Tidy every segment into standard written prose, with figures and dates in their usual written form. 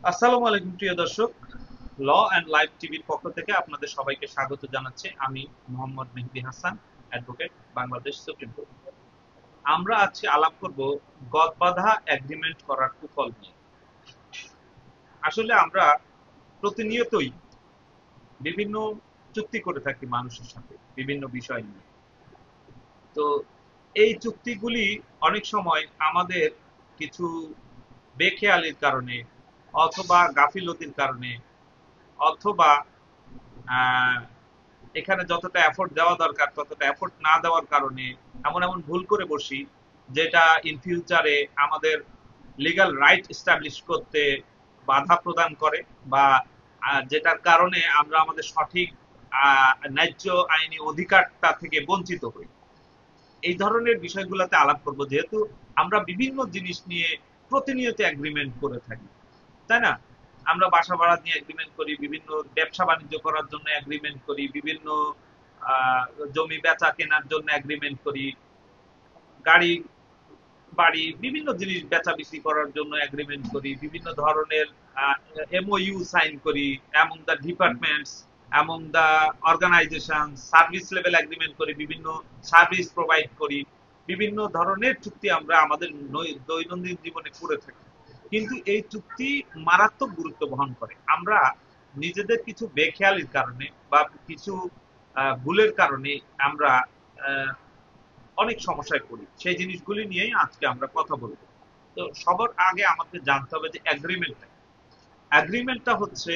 আসসালামু আলাইকুম প্রিয় দর্শক। ল অ্যান্ড লাইভ টিভির পক্ষ থেকে আপনাদের সবাইকে স্বাগত জানাচ্ছি। আমি Mohammad Mehedi Hasan, advocate, Bangladesh supreme court. আমরা আজকে আলাপ করব গদবাঁধা এগ্রিমেন্ট করার কুফল নিয়ে। আসলে আমরা প্রতিনিয়তই বিভিন্ন চুক্তি করে থাকি মানুষের সাথে বিভিন্ন বিষয় নিয়ে। তো এই চুক্তিগুলি অনেক সময় আমাদের কিছু বেখেয়ালির কারণে অথবা গাফিলতির কারণে অথবা আহ, এখানে যতটা এফোর্ট দেওয়া দরকার ততটা এফোর্ট না দেওয়ার কারণে এমন এমন ভুল করে বসি, যেটা ইন ফিউচারে আমাদের লিগ্যাল রাইট এস্টাবলিশ করতে বাধা প্রদান করে, বা যেটার কারণে আমরা আমাদের সঠিক ন্যায্য আইনি অধিকারটা থেকে বঞ্চিত হই। এই ধরনের বিষয়গুলোতে আলাপ করব, যেহেতু আমরা বিভিন্ন জিনিস নিয়ে প্রতিনিয়ত এগ্রিমেন্ট করে থাকি, তাই না? আমরা বাসা ভাড়া নিয়ে এগ্রিমেন্ট করি, বিভিন্ন ব্যবসা বাণিজ্য করার জন্য এগ্রিমেন্ট করি, বিভিন্ন আহ, জমি বেচা কেনার জন্য এগ্রিমেন্ট করি, গাড়ি বাড়ি বিভিন্ন জিনিস বেচা বিক্রি করার জন্য এগ্রিমেন্ট করি, বিভিন্ন ধরনের এমওইউ সাইন করি among the departments, among the organisation, service level agreement করি, বিভিন্ন সার্ভিস প্রোভাইড করি, বিভিন্ন ধরনের চুক্তি আমরা আমাদের দৈনন্দিন জীবনে করে থাকি। কিন্তু এই চুক্তি মারাত্মক গুরুত্ব বহন করে। আমরা নিজেদের কিছু বেখেয়ালির কারণে বা কিছু ভুলের কারণে আমরা আহ, অনেক সমস্যায় পড়ি। সেই জিনিসগুলি নিয়েই আজকে আমরা কথা বলবো। তো সবার আগে আমাকে জানতে হবে যে এগ্রিমেন্টটা, এগ্রিমেন্টটা হচ্ছে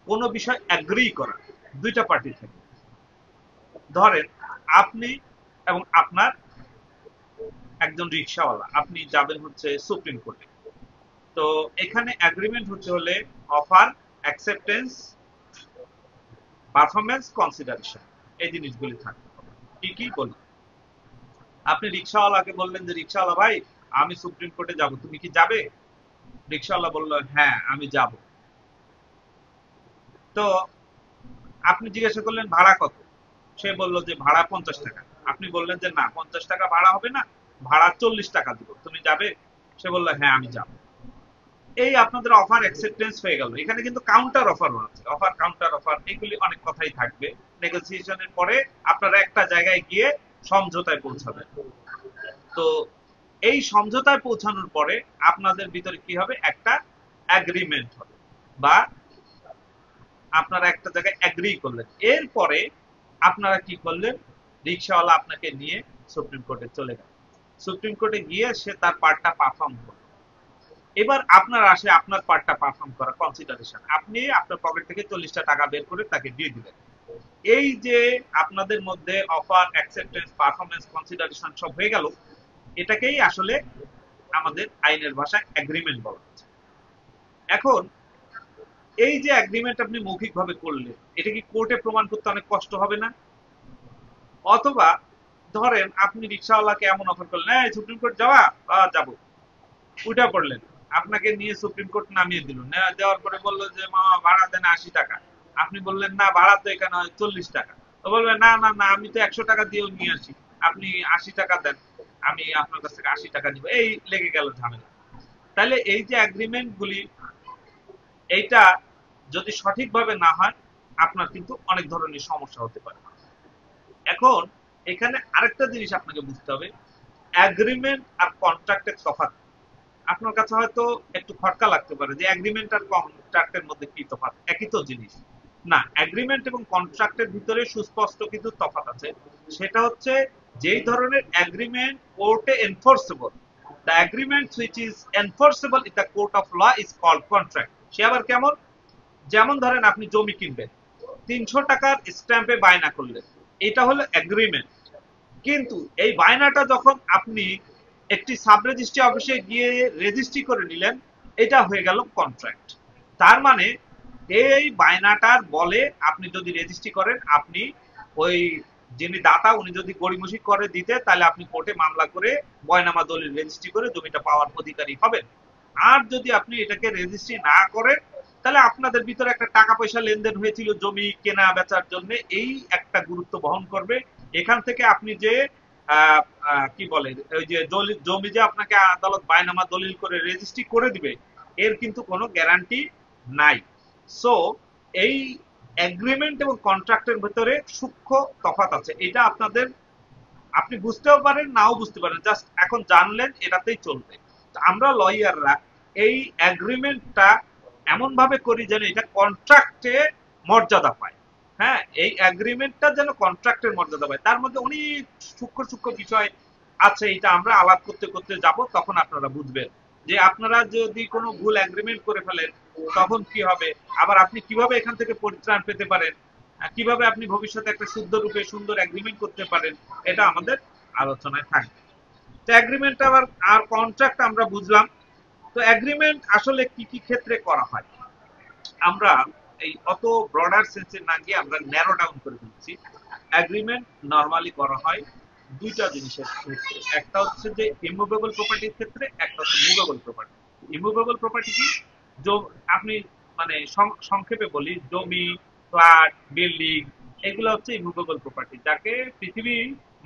কোনো বিষয় এগ্রি করা দুইটা পার্টি থেকে। ধরেন আপনি এবং আপনার একজন রিক্সাওয়ালা, আপনি যাবেন হচ্ছে সুপ্রিম কোর্টে। তো এখানে এগ্রিমেন্ট হতে হলে অফার, অ্যাকসেপ্টেন্স, পারফরমেন্স, কনসিডারেশন, এই জিনিসগুলি থাকবে। কি কি বলি? আপনি রিক্সাওয়ালাকে বললেন যে রিক্সাওয়ালা ভাই, আমি সুপ্রিম কোর্টে যাব, তুমি কি যাবে? রিক্সাওয়ালা বলল হ্যাঁ আমি যাব। তো আপনি জিজ্ঞাসা করলেন ভাড়া কত? সে বলল যে ভাড়া 50 টাকা। আপনি বললেন যে না, 50 টাকা ভাড়া হবে না, ভাড়া 40 টাকা দিব, তুমি যাবে? সে বলল হ্যাঁ আমি যাব। এই আপনাদের অফার অ্যাকসেপ্টেন্স হয়ে গেল। এখানে কিন্তু কাউন্টার অফারও আছে, অফার কাউন্টার অফার এগুলি অনেক কথাই থাকবে। নেগোসিয়েশনের পরে আপনারা একটা জায়গায় গিয়ে সমঝোতায় পৌঁছাবেন। তো এই সমঝোতায় পৌঁছানোর পরে আপনাদের ভিতরে কি হবে, একটা অ্যাগ্রিমেন্ট হবে, বা আপনারা একটা জায়গায় এগ্রি করলেন। এরপরে আপনারা কি করলেন, রিক্সাওয়ালা আপনাকে নিয়ে সুপ্রিম কোর্টে চলে গেল। সুপ্রিম কোর্টে গিয়ে সে তার পার্টটা পারফর্ম করল। এবার আপনার আসে আপনার পার্টটা পারফর্ম করা, কনসিডারেশন। আপনি আপনার পকেট থেকে 40টা টাকা বের করে তাকে দিয়ে দিলেন। এই যে আপনাদের মধ্যে অফার, অ্যাকসেপ্টেন্স, পারফরমেন্স, কনসিডারেশন সব হয়ে গেল, এটাকেই আসলে আমাদের আইনের ভাষায় এগ্রিমেন্ট বলা হচ্ছে। এখন এই যে এগ্রিমেন্ট আপনি মৌখিকভাবে করলেন, এটা কি কোর্টে প্রমাণ করতে অনেক কষ্ট হবে না? অথবা ধরেন আপনি রিক্সাওয়ালাকে এমন অফার করলেন, এই সুপ্রিম কোর্ট যাওয়া, যাবো, উঠা পড়লেন, আপনাকে নিয়ে সুপ্রিম কোর্ট নামিয়ে দিল। দেওয়ার পরে বললো যে মামা ভাড়া দেন 80 টাকা। আপনি বললেন না, ভাড়া তো এখানে হয় 40 টাকা। তো বলবেন না না না, আমি তো 100 টাকা দিয়েও নিয়ে আসি, আপনি 80 টাকা দেন, আমি আপনার কাছ থেকে 80 টাকা নিব। এই লেগে গেল ঝামেলা। তাহলে এই যে এগ্রিমেন্ট গুলি, এইটা যদি সঠিকভাবে না হয়, আপনার কিন্তু অনেক ধরনের সমস্যা হতে পারে। এখন এখানে আরেকটা জিনিস আপনাকে বুঝতে হবে, এগ্রিমেন্ট আর কন্ট্রাক্টের তফাৎ। আপনার কাছে হয়তো একটু খটকা লাগতে পারে যে এগ্রিমেন্ট আর কন্ট্রাক্টের মধ্যে কি তফাৎ, একই তো জিনিস। না, এগ্রিমেন্ট এবং কন্ট্রাক্টের ভিতরে সুস্পষ্ট কিন্তু তফাৎ আছে। সেটা হচ্ছে, যেই ধরনের এগ্রিমেন্ট কোর্টে enforceable, the agreement which is enforceable in the court of law is called contract. সে আবার কেমন? যেমন ধরেন আপনি জমি কিনবেন, 300 টাকার স্ট্যাম্পে বায়না করলেন, এটা হলো এগ্রিমেন্ট। কিন্তু এই বায়নাটা যখন আপনি একটি সাব রেজিস্ট্রি অফিসে গিয়ে রেজিস্ট্রি করে নিলেন, এটা হয়ে গেল কন্ট্রাক্ট। তার মানে এই বায়নাটার বলে আপনি যদি রেজিস্ট্রি করেন, আপনি ওই যিনি দাতা উনি যদি গড়িমসি করে দিতে, তাহলে আপনি কোর্টে মামলা করে বয়নামা দলিল রেজিস্ট্রি করে জমিটা পাওয়ার অধিকারী হবেন। আর যদি আপনি এটাকে রেজিস্ট্রি না করেন, তাহলে আপনাদের ভিতরে একটা টাকা পয়সা লেনদেন হয়েছিল জমি কেনা বেচার জন্য, এই একটা গুরুত্ব বহন করবে। এখান থেকে আপনি যে কি বলে, ওই যে জমি যে আপনাকে আদালত বায়নামা দলিল করে রেজিস্ট্রি করে দিবে, এর কিন্তু কোনো গ্যারান্টি নাই। সো এই এগ্রিমেন্ট এবং কন্ট্রাক্টের ভিতরে সূক্ষ্ম তফাৎ আছে। এটা আপনাদের আপনি বুঝতেও পারেন, নাও বুঝতে পারেন, জাস্ট এখন জানলেন, এটাতেই চলবে। আমরা লয়াররা এই এগ্রিমেন্টটা এমন ভাবে করি যেন এটা কন্ট্রাক্টে মর্যাদা পায়। হ্যাঁ, এই এগ্রিমেন্টটা যেন কন্ট্রাক্টের মর্যাদা পায়। তার মধ্যে অনেক সূক্ষ্ম সূক্ষ্ম বিষয় আছে, এটা আমরা আলাপ করতে করতে যাব, তখন আপনারা বুঝবেন যে আপনারা যদি কোনো ভুল এগ্রিমেন্ট করে ফেলেন তখন কি হবে, আবার আপনি কিভাবে এখান থেকে পরিত্রাণ পেতে পারেন, কিভাবে আপনি ভবিষ্যতে একটা শুদ্ধ রূপে সুন্দর এগ্রিমেন্ট করতে পারেন, এটা আমাদের আলোচনায় থাকবে। তো এগ্রিমেন্ট আবার আর কন্ট্রাক্ট আমরা বুঝলাম। তো এগ্রিমেন্ট আসলে কি কি ক্ষেত্রে করা হয়, আমরা এই অত ব্রডার সেন্সে না গিয়ে আমরা ন্যারো ডাউন করে দিচ্ছি। এগ্রিমেন্ট নরমালি করা হয় দুইটা জিনিসের ক্ষেত্রে, একটা হচ্ছে যে ইমুভেবল প্রপার্টির ক্ষেত্রে, একটা হচ্ছে মুভেবল প্রপার্টি। ইমুভেবল প্রপার্টি কি, আপনি মানে সংক্ষেপে বলি, জমি, ফ্ল্যাট, বিল্ডিং, এগুলো হচ্ছে ইমুভেবল প্রপার্টি, যাকে পৃথিবী,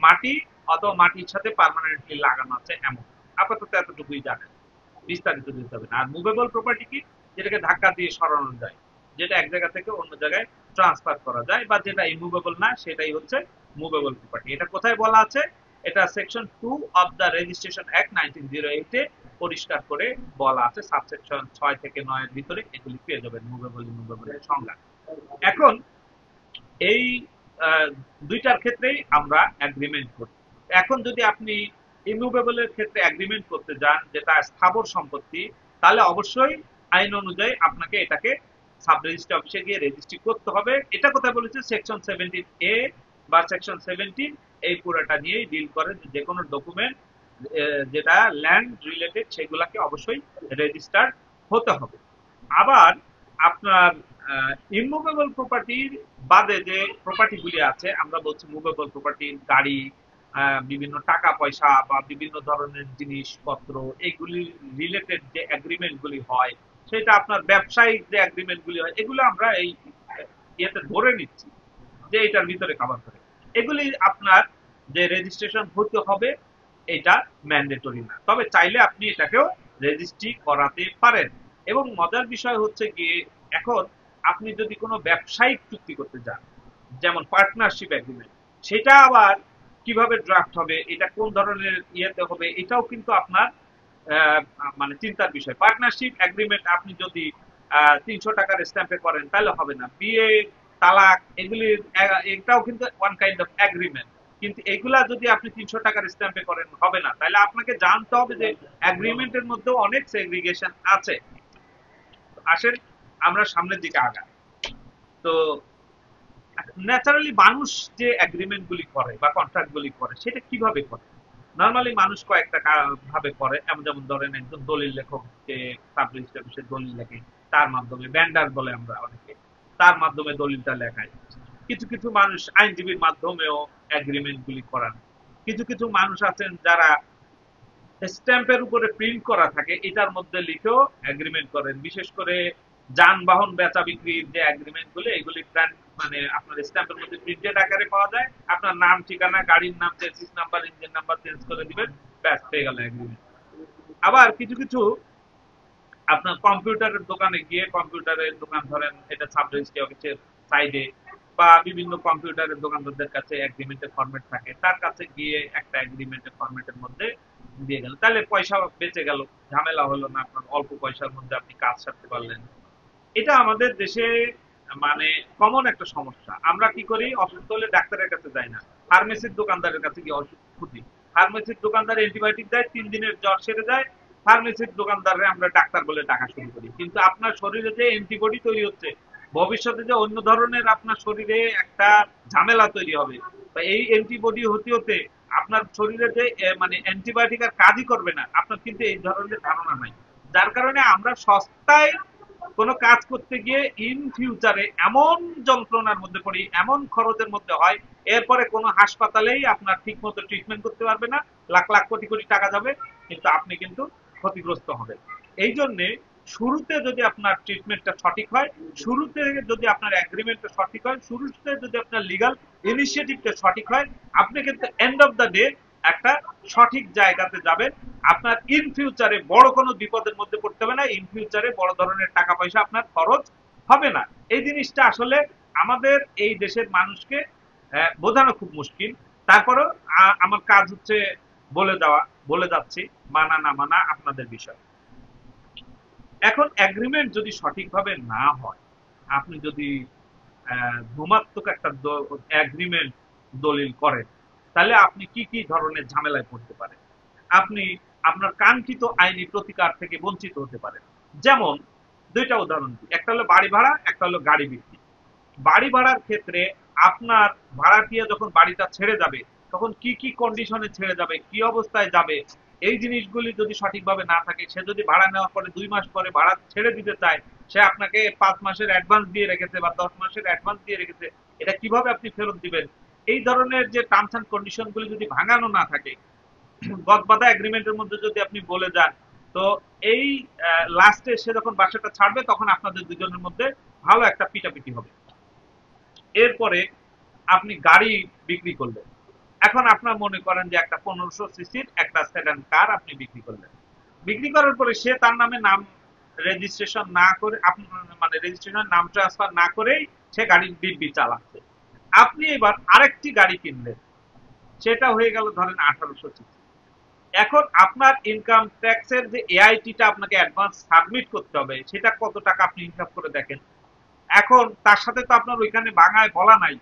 মাটি অথবা মাটির সাথে পার্মানেন্টলি লাগানো আছে এমন। আপাতত এতটুকুই জানেন, বিস্তারিত দিতে হবে না। আর মুভেবল প্রপার্টি কি, যেটাকে ধাক্কা দিয়ে সরানো যায়, যেটা এক জায়গা থেকে অন্য জায়গায় ট্রান্সফার করা যায়, বা যেটা ইমুভেবল না সেটাই হচ্ছে মুভেবল প্রপার্টি। এটা কোথায় বলা আছে, এটা section 2 of the registration act 1908 এ পরিষ্কার করে বলা আছে। সাবসেকশন 6 থেকে 9 এর ভিতরে এগুলি পেয়ে যাবেন মুভেবল ইমুভেবলের সংজ্ঞা। এখন এই দুইটার ক্ষেত্রেই আমরা এগ্রিমেন্ট করি। এখন যদি আপনি ইমুভেবলের ক্ষেত্রে এগ্রিমেন্ট করতে যান, যেটা স্থাবর সম্পত্তি, তাহলে অবশ্যই আইন অনুযায়ী আপনাকে এটাকে সাব রেজিস্ট্রি অফিসে গিয়ে রেজিস্ট্রি করতে হবে। এটা কোথায় বলেছে, সেকশন 17A বা সেকশন 17 এই পুরোটা নিয়েই ডিল করে, যে কোনো ডকুমেন্ট যেটা ল্যান্ড রিলেটেড সেগুলাকে অবশ্যই রেজিস্টার হতে হবে। আবার আপনার ইমুভেবল প্রপার্টির বাদে যে প্রপার্টিগুলি আছে, আমরা বলছি মুভেবল প্রপার্টি, গাড়ি, বিভিন্ন টাকা পয়সা বা বিভিন্ন ধরনের জিনিসপত্র, এগুলি রিলেটেড যে এগ্রিমেন্টগুলি হয়, সেটা আপনার ব্যবসায়িক যে এগ্রিমেন্টগুলি হয়, এগুলো আমরা এই ইয়েতে ধরে নিচ্ছি যে এটার ভিতরে কভার করে। এগুলি আপনার যে রেজিস্ট্রেশন হতে হবে এটা ম্যান্ডেটরি না, তবে চাইলে আপনি এটাকেও রেজিস্ট্রি করাতে পারেন। এবং মজার বিষয় হচ্ছে গিয়ে, এখন আপনি যদি কোনো ব্যবসায়িক চুক্তি করতে যান, যেমন পার্টনারশিপ এগ্রিমেন্ট, সেটা আবার কিভাবে ড্রাফট হবে, এটা কোন ধরনের ইয়েতে হবে, এটাও কিন্তু আপনার মানে চিন্তার বিষয়। পার্টনারশিপ এগ্রিমেন্ট আপনি যদি 300 টাকার স্ট্যাম্পে করেন তাহলে হবে না। বিয়ে, তালাক, এগুলির এটাও কিন্তু ওয়ান কাইন্ড অফ এগ্রিমেন্ট, কিন্তু এগুলা যদি আপনি 300 টাকার স্ট্যাম্পে করেন হবে না। তাহলে আপনাকে জানতে হবে যে এগ্রিমেন্টের মধ্যে অনেক সেগ্রিগেশন আছে। আসেন আমরা সামনের দিকে আগাই। তো ন্যাচারালি মানুষ যে এগ্রিমেন্ট গুলি করে বা কন্ট্রাক্ট গুলি করে, সেটা কিভাবে করে? নর্মালি মানুষ কয়েকটা ভাবে করে, যেমন ধরেন একজন দলিল লেখক, যে সাব রেজিস্ট্রি অফিসে দলিল লেখে, তার মাধ্যমে ব্যান্ডার বলে আমরা অনেকে, তার মাধ্যমে দলিলটা লেখায়। কিছু কিছু মানুষ আইনজীবীর মাধ্যমেও এগ্রিমেন্ট গুলি করান। কিছু কিছু মানুষ আছেন যারা স্ট্যাম্পের উপরে প্রিন্ট করা থাকে এটার মধ্যে লিখেও এগ্রিমেন্ট করেন। বিশেষ করে যানবাহন বেচা বিক্রির যে এগ্রিমেন্ট গুলো, এগুলি মানে আপনার স্ট্যাম্পের মধ্যে প্রিন্টেড আকারে পাওয়া যায়। আপনার নাম, ঠিকানা, গাড়ির নাম, chassis number, engine number change করে দিবেন, ব্যাস পেয়ে গেল এগ্রিমেন্ট। আবার কিছু কিছু আপনার কম্পিউটারের দোকানে গিয়ে, কম্পিউটারের দোকান ধরেন এটা সাব রেজিস্ট্রি অফিসের সাইডে, বা বিভিন্ন কম্পিউটারের দোকানদারদের কাছে এগ্রিমেন্টের ফরম্যাট থাকে, তার কাছে গিয়ে একটা এগ্রিমেন্টের ফরম্যাটের মধ্যে দিয়ে গেল, তাহলে পয়সা বেঁচে গেল, ঝামেলা হলো না, আপনার অল্প পয়সার মধ্যে আপনি কাজ সারতে পারলেন। এটা আমাদের দেশে মানে কমন একটা সমস্যা। আমরা কি করি, অসুস্থ হলে ডাক্তারের কাছে যাই না, ফার্মেসির দোকানদারের কাছে গিয়ে অসুখ খুঁজি। ফার্মেসির দোকানদার অ্যান্টিবায়োটিক দেয়, 3 দিনের জ্বর সেরে যায়। ফার্মেসির দোকানদারে আমরা ডাক্তার বলে ডাকা শুরু করি, কিন্তু আপনার শরীরে যে অ্যান্টিবডি তৈরি হচ্ছে, ভবিষ্যতে যে অন্য ধরনের আপনার শরীরে একটা ঝামেলা তৈরি হবে, বা এই অ্যান্টিবডি হতে হতে আপনার শরীরে যে মানে অ্যান্টিবায়োটিক আর কাজই করবে না, আপনার কিন্তু এই ধরনের ধারণা নাই। যার কারণে আমরা সস্তায় কোনো কাজ করতে গিয়ে ইন ফিউচারে এমন যন্ত্রণার মধ্যে পড়ি, এমন খরচের মধ্যে হয়, এরপরে কোনো হাসপাতালেই আপনার ঠিক মতো ট্রিটমেন্ট করতে পারবে না, লাখ লাখ কোটি কোটি টাকা যাবে, কিন্তু আপনি কিন্তু ক্ষতিগ্রস্ত হবেন। এই জন্যে শুরুতে যদি আপনার ট্রিটমেন্টটা সঠিক হয়, শুরুতে যদি আপনার এগ্রিমেন্টটা সঠিক হয়, শুরুতে যদি আপনার লিগাল ইনিশিয়েটিভটা সঠিক হয়, আপনি কিন্তু এন্ড অফ দ্য ডে একটা সঠিক জায়গাতে যাবেন, আপনার ইন ফিউচারে বড় কোনো বিপদের মধ্যে পড়তে হবে না, ইন ফিউচারে বড় ধরনের টাকা পয়সা আপনার খরচ হবে না। এই জিনিসটা আসলে আমাদের এই দেশের মানুষকে বোঝানো খুব মুশকিল। তারপরেও আমার কাজ হচ্ছে বলে যাচ্ছি, মানা না মানা আপনাদের বিষয়। এখন এগ্রিমেন্ট যদি সঠিকভাবে না হয়, আপনি যদি ধূমাত্মক একটা এগ্রিমেন্ট দলিল করেন, তাহলে আপনি কি কি ধরনের ঝামেলায় পড়তে পারেন। আপনি আপনার কাঙ্ক্ষিত আইনি প্রতিকার থেকে বঞ্চিত হতে পারেন। যেমন দুইটা উদাহরণ দিই, একটা হলো বাড়ি ভাড়া, একটা হলো গাড়ি বিক্রি। বাড়ি ভাড়ার ক্ষেত্রে আপনার ভাড়াটিয়া যখন বাড়িটা ছেড়ে যাবে, তখন কি কি কন্ডিশনে ছেড়ে যাবে, কি অবস্থায় যাবে, এই জিনিসগুলি যদি সঠিকভাবে না থাকে, সে যদি ভাড়া নেওয়ার পরে 2 মাস পরে ভাড়া ছেড়ে দিতে চায়, সে আপনাকে 5 মাসের অ্যাডভান্স দিয়ে রেখেছে বা 10 মাসের অ্যাডভান্স দিয়ে রেখেছে, এটা কিভাবে আপনি ফেরত দিবেন? এই ধরনের যে টার্মস অ্যান্ড কন্ডিশন গুলি যদি ভাঙানো না থাকে, গদবাঁধা এগ্রিমেন্টের মধ্যে যদি আপনি বলে যান, তো এই লাস্টে সে যখন বাসাটা ছাড়বে, তখন আপনাদের দুজনের মধ্যে ভালো একটা পিটাপিটি হবে। এরপরে আপনি গাড়ি বিক্রি করলেন। এখন আপনার মনে করেন যে একটা 1500 সিসির একটা সেডান কার আপনি বিক্রি করলেন। বিক্রি করার পরে সে তার নামে নাম রেজিস্ট্রেশন না করে, মানে রেজিস্ট্রেশন নাম ট্রান্সফার না করেই সে গাড়ির দিব্যি চালাচ্ছে। আপনি এবার আরেকটি গাড়ি কিনলেন, সেটা হয়ে গেল ধরেন 1800 সিসি। এখন আপনার ইনকাম ট্যাক্সের যে এআইটিটা আপনাকে অ্যাডভান্স সাবমিট করতে হবে, সেটা কত টাকা আপনি হিসাব করে দেখেন। এখন তার সাথে তো আপনার ওইখানে বাংলায় বলা নাই।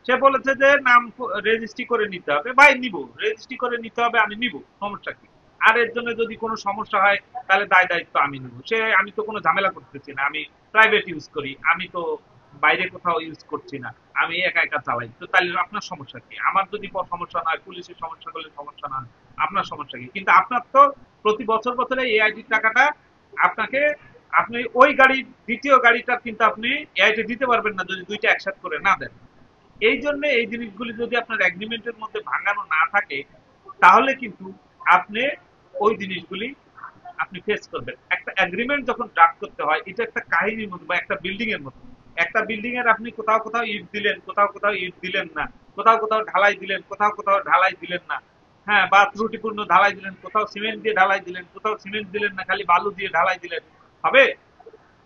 সে বলেছে যে নাম রেজিস্ট্রি করে নিতে হবে। ভাই নিব, রেজিস্ট্রি করে নিতে হবে, আমি নিব, সমস্যা কি? আর এর জন্য যদি কোনো সমস্যা হয়, তাহলে দায় দায়িত্ব আমি নিব। আমি তো কোনো ঝামেলা করতেছি না, আমি প্রাইভেট ইউজ করি, আমি তো বাইরে কোথাও ইউজ করছি না, আমি একা একা চালাই। তো তাহলে আপনার সমস্যা কি? আমার যদি সমস্যা না হয়, পুলিশের সমস্যা করলে সমস্যা না হয়, আপনার সমস্যা কি? কিন্তু আপনার তো প্রতি বছর বছরে এআইডির টাকাটা আপনাকে, আপনি ওই গাড়ির দ্বিতীয় গাড়িটা কিন্তু আপনি এআইটি দিতে পারবেন না যদি দুইটা একসাথে করে না দেন। এই জন্য এই জিনিসগুলি যদি আপনার এগ্রিমেন্টের মধ্যে ভাঙানো না থাকে, তাহলে কিন্তু আপনি ওই জিনিসগুলি আপনি ফেস করবেন। একটা এগ্রিমেন্ট যখন ড্রাফট করতে হয়, এটা একটা কাহিনীর মতো বা একটা বিল্ডিং এর মতো। একটা বিল্ডিং এর আপনি কোথাও কোথাও ইট দিলেন, কোথাও কোথাও ইট দিলেন না, কোথাও কোথাও ঢালাই দিলেন, কোথাও কোথাও ঢালাই দিলেন না, হ্যাঁ, বা ত্রুটিপূর্ণ ঢালাই দিলেন, কোথাও সিমেন্ট দিয়ে ঢালাই দিলেন, কোথাও সিমেন্ট দিলেন না, খালি বালু দিয়ে ঢালাই দিলেন। হবে?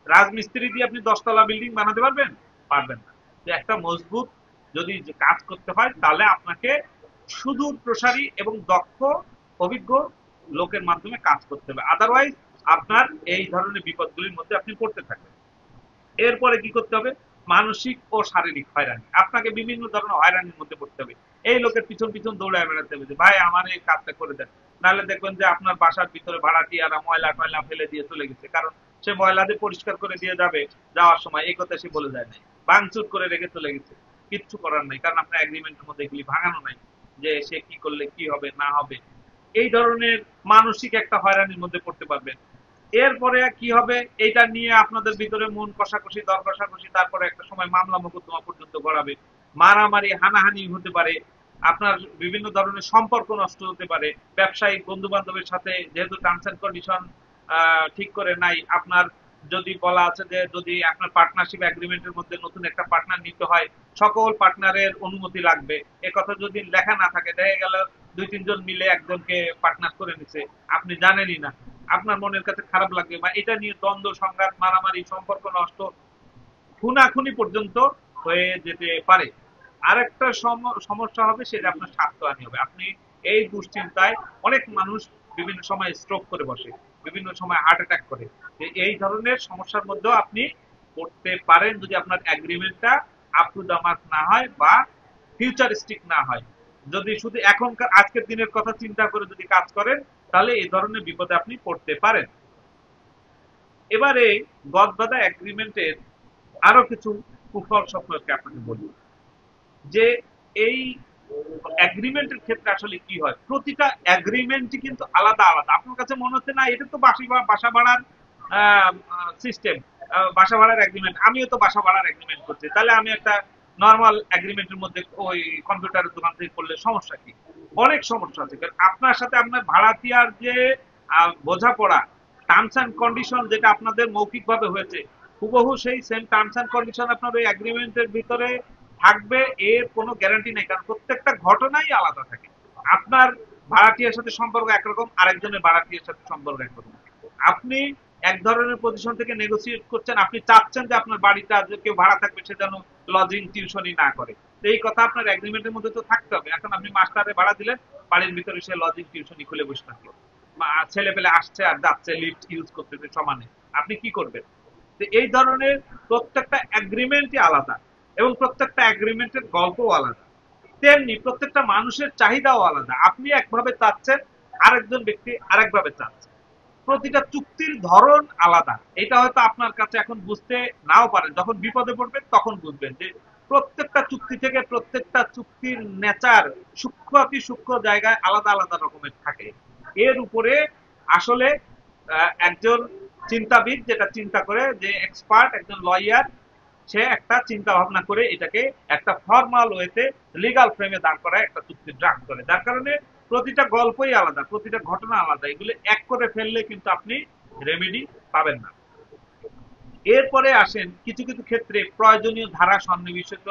রাজমিস্ত্রি দিয়ে আপনি 10 তলা বিল্ডিং বানাতে পারবেন? পারবেন না। তো একটা মজবুত যদি কাজ করতে হয়, তাহলে আপনাকে সুদূর প্রসারী এবং দক্ষ, অভিজ্ঞ লোকের মাধ্যমে কাজ করতে হবে। আদারওয়াইজ আপনার এই ধরনের বিপদগুলির মধ্যে আপনি পড়তে থাকবেন। এরপরে কি করতে হবে? মানসিক ও শারীরিক হয়রানি। আপনাকে বিভিন্ন ধরনের হয়রানির মধ্যে পড়তে হবে। এই লোকের পিছন পিছন দৌড়ায় বেড়াতে হবে যে ভাই আমার এই কাজটা করে দেন। নাহলে দেখবেন যে আপনার বাসার ভিতরে ভাড়াটিয়ারা ময়লা টয়লা ফেলে দিয়ে চলে গেছে, কারণ সে ময়লা দিয়ে পরিষ্কার করে দিয়ে যাবে, যাওয়ার সময় এই কথা সে বলে যায় নাই, ভাঙচুর করে রেখে চলে গেছে। কিচ্ছু করার নাই, কারণ আপনার এগ্রিমেন্টের মধ্যে এগুলি ভাঙানো নাই যে সে কি করলে কি হবে না হবে। এই ধরনের মানসিক একটা হয়রানির মধ্যে পড়তে পারবেন। এরপরে কি হবে, এটা নিয়ে আপনাদের ভিতরে মন কষাকষি, দর কষাকষি, তারপরে একটা সময় মামলা মোকদ্দমা পর্যন্ত গড়াবে, মারামারি হানাহানি হতে পারে, আপনার বিভিন্ন ধরনের সম্পর্ক নষ্ট হতে পারে। ব্যবসায়িক বন্ধু বান্ধবের সাথে যেহেতু টার্মস এন্ড কন্ডিশন ঠিক করে নাই, আপনার যদি বলা আছে যে যদি আপনার পার্টনারশিপ এগ্রিমেন্টের মধ্যে নতুন একটা পার্টনার নিতে হয়, সকল পার্টনারের অনুমতি লাগবে। একথা যদি লেখা না থাকে, দেখা গেল 2-3 জন মিলে একজনকে পার্টনার করে নিছে, আপনি জানেনই না, আপনার মনের কাছে খারাপ লাগবে, বা এটা নিয়ে দ্বন্দ্ব, সংঘাত, মারামারি, সম্পর্ক নষ্ট, খুনাখুনি পর্যন্ত হয়ে যেতে পারে। আরেকটা সমস্যা হবে, সেটা আপনার স্বাস্থ্যহানি হবে। আপনি এই দুশ্চিন্তায়, অনেক মানুষ বিভিন্ন সময় স্ট্রোক করে বসে, বিভিন্ন সময় হার্ট অ্যাটাক করে। এই ধরনের সমস্যার মধ্যেও আপনি পড়তে পারেন যদি আপনার এগ্রিমেন্টটা আপ টু দ্য মার্ক না হয় বা ফিউচারিস্টিক না হয়। যদি শুধু এখনকার আজকের দিনের কথা চিন্তা করে যদি কাজ করেন, তাহলে এই ধরনের বিপদে আপনি পড়তে পারেন। এবারে গদবাঁধা এগ্রিমেন্টের আরো কিছু কুফল সম্পর্কে আপনাকে বলি, যে এই এগ্রিমেন্টের ক্ষেত্রে আসলে কি হয়, প্রতিটা এগ্রিমেন্টই কিন্তু আলাদা আলাদা। আপনার কাছে মনে হচ্ছে না এটা তো বাসা ভাড়ার সিস্টেম, বাসা ভাড়ার এগ্রিমেন্ট, আমিও তো বাসা ভাড়ার এগ্রিমেন্ট করছি, তাহলে আমি একটা নর্মাল এগ্রিমেন্টের মধ্যে ওই কম্পিউটারের দোকান থেকে করলে সমস্যা কি? অনেক সমস্যা আছে, কারণ আপনার সাথে আপনার ভাড়াটিয়ার যে বোঝাপড়া, টার্মস অ্যান্ড কন্ডিশন যেটা আপনাদের মৌখিকভাবে হয়েছে, হুবহু সেই সেম টার্মস অ্যান্ড কন্ডিশন আপনার ওই এগ্রিমেন্টের ভিতরে থাকবে, এর কোনো গ্যারান্টি নেই, কারণ প্রত্যেকটা ঘটনাই আলাদা থাকে। আপনার ভাড়াটিয়ার সাথে সম্পর্ক একরকম, আরেকজনের ভাড়াটিয়ার সাথে সম্পর্ক একরকম। আপনি এক ধরনের পজিশন থেকে নেগোসিয়েট করছেন, আপনি চাচ্ছেন যে আপনার বাড়িটা যে কেউ ভাড়া থাকবে সে যেন লজিং টিউশনই না করে, তো এই কথা আপনার এগ্রিমেন্টের মধ্যে তো থাকতে হবে। এখন আপনি মাস্টারে ভাড়া দিলেন, বাড়ির ভিতরে সে লজিং টিউশনি খুলে বসে থাকলো, ছেলে পেলে আসছে আর যাচ্ছে, লিফট ইউজ করতেছে সমানে, আপনি কি করবেন? তো এই ধরনের প্রত্যেকটা এগ্রিমেন্টই আলাদা, এবং প্রত্যেকটা এগ্রিমেন্টের গল্পও আলাদা। তেমনি প্রত্যেকটা মানুষের চাহিদাও আলাদা। আপনি একভাবে চাচ্ছেন, আরেকজন ব্যক্তি আরেকভাবে চাচ্ছে। প্রতিটা চুক্তির ধরন আলাদা। এটা হয়তো আপনার কাছে এখন বুঝতে নাও পারেন, যখন বিপদে পড়বেন তখন বুঝবেন যে প্রত্যেকটা চুক্তি থেকে প্রত্যেকটা চুক্তির নেচার সূক্ষ্ম অতি সূক্ষ্ম জায়গায় আলাদা আলাদা রকমের থাকে। এর উপরে আসলে একজন চিন্তাবিদ যেটা চিন্তা করে, যে এক্সপার্ট, একজন লয়ার, সে একটা চিন্তা ভাবনা করে এটাকে একটা ফর্মাল ওয়েতে লিগাল ফ্রেমে দাঁড় করায় একটা চুক্তি ড্রাফট করে। যার কারণে প্রতিটা গল্পই আলাদা, প্রতিটা ঘটনা আলাদা, এগুলো এক করে ফেললে কিন্তু আপনি রেমেডি পাবেন না। এরপরে আসেন কিছু কিছু ক্ষেত্রে প্রয়োজনীয় ধারা সন্নিবেশিত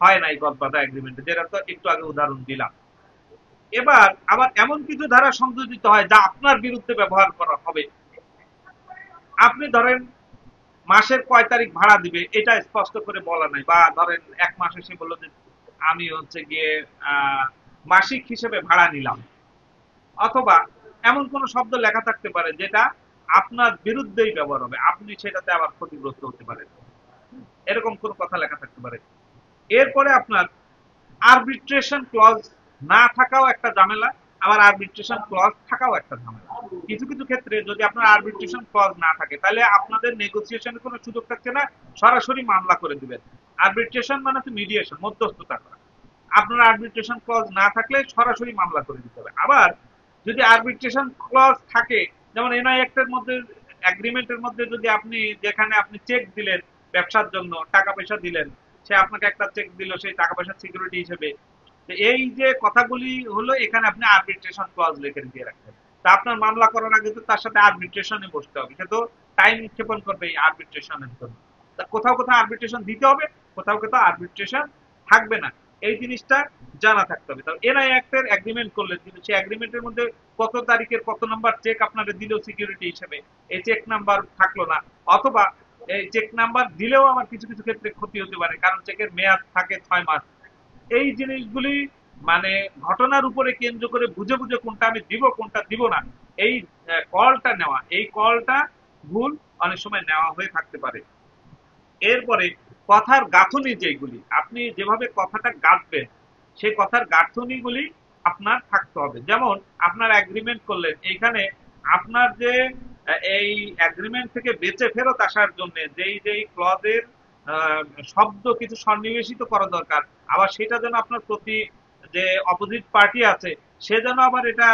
হয় না এই গদবাধা এগ্রিমেন্টে, যেটা তো একটু আগে উদাহরণ দিলাম। এবার আবার এমন কিছু ধারা সংযোজিত হয় যা আপনার বিরুদ্ধে ব্যবহার করা হবে। আপনি ধরেন মাসের কয় তারিখ ভাড়া দিবে এটা স্পষ্ট করে বলা নাই, বা ধরেন এক মাস এসে বললো যে আমি হচ্ছে গিয়ে মাসিক হিসেবে ভাড়া নিলাম, অথবা এমন কোন শব্দ লেখা থাকতে পারে যেটা আপনার বিরুদ্ধেই ব্যবহার হবে, আপনি সেটাতে আবার ক্ষতিগ্রস্ত হতে পারেন, এরকম কোন কথা লেখা থাকতে পারে। এরপরে আপনার আরবিট্রেশন ক্লজ না থাকাও একটা ঝামেলা, আবার আরবিট্রেশন ক্লজ থাকাও একটা ঝামেলা। কিছু কিছু ক্ষেত্রে যদি আপনার আরবিট্রেশন ক্লজ না থাকে, তাহলে আপনাদের নেগোসিয়েশনের কোনো সুযোগ থাকছে না, সরাসরি মামলা করে দিবেন। আরবিট্রেশন মানে তো মিডিয়েশন, মধ্যস্থতা করা। আপনার আরবিট্রেশন ক্লজ না থাকলে সরাসরি মামলা করে দিতে হবে। আবার যদি আরবিট্রেশন ক্লজ থাকে, যেমন এনআই অ্যাক্টের মধ্যে, এগ্রিমেন্টের মধ্যে যদি আপনি, যেখানে আপনি চেক দিলেন ব্যবসার জন্য, টাকা পয়সা দিলেন, সে আপনাকে একটা চেক দিল সেই টাকা পয়সার সিকিউরিটি হিসেবে, তো এই যে কথাগুলি হলো, এখানে আপনি আরবিট্রেশন ক্লজ লিখে দিয়ে রাখবেন। তা আপনার মামলা করার আগে তো তার সাথে আরবিট্রেশনে বসতে হবে, সে তো টাইম ক্ষেপণ করবে এই আরবিট্রেশনের জন্য। তা কোথাও কোথাও আরবিট্রেশন দিতে হবে, কোথাও কোথাও আরবিট্রেশন থাকবে না, এই জিনিসটা জানা থাকতে হবে। তবে এনআই অ্যাক্টের এগ্রিমেন্ট করলেন, কিন্তু সেই এগ্রিমেন্টের মধ্যে কত তারিখের কত নাম্বার চেক আপনারা দিল সিকিউরিটি হিসেবে, এই চেক নাম্বার থাকলো না, অথবা এই চেক নাম্বার দিলেও আমার কিছু কিছু ক্ষেত্রে ক্ষতি হতে পারে, কারণ চেকের মেয়াদ থাকে 6 মাস। এই জিনিসগুলি মানে ঘটনার উপরে কেন্দ্র করে বুঝে বুঝে কোনটা আমি দিব কোনটা দিব না, এই কলটা নেওয়া, এই কলটা ভুল অনেক সময় নেওয়া হয়ে থাকতে পারে। এরপরে কথার গাঁথনি, যেগুলি আপনি যেভাবে কথাটা গাঁথবেন, সেই কথার গাঁথনিগুলি আপনার থাকতে হবে। যেমন আপনার এগ্রিমেন্ট করলেন, এইখানে আপনার যে এই এগ্রিমেন্ট থেকে বেঁচে ফেরত আসার জন্য যেই যেই ক্লজের শব্দ কিছু সন্নিবেশিত করা দরকার, আবার সেটা যেন আপনার প্রতি যে অপোজিট পার্টি আছে সে যেন আবার এটা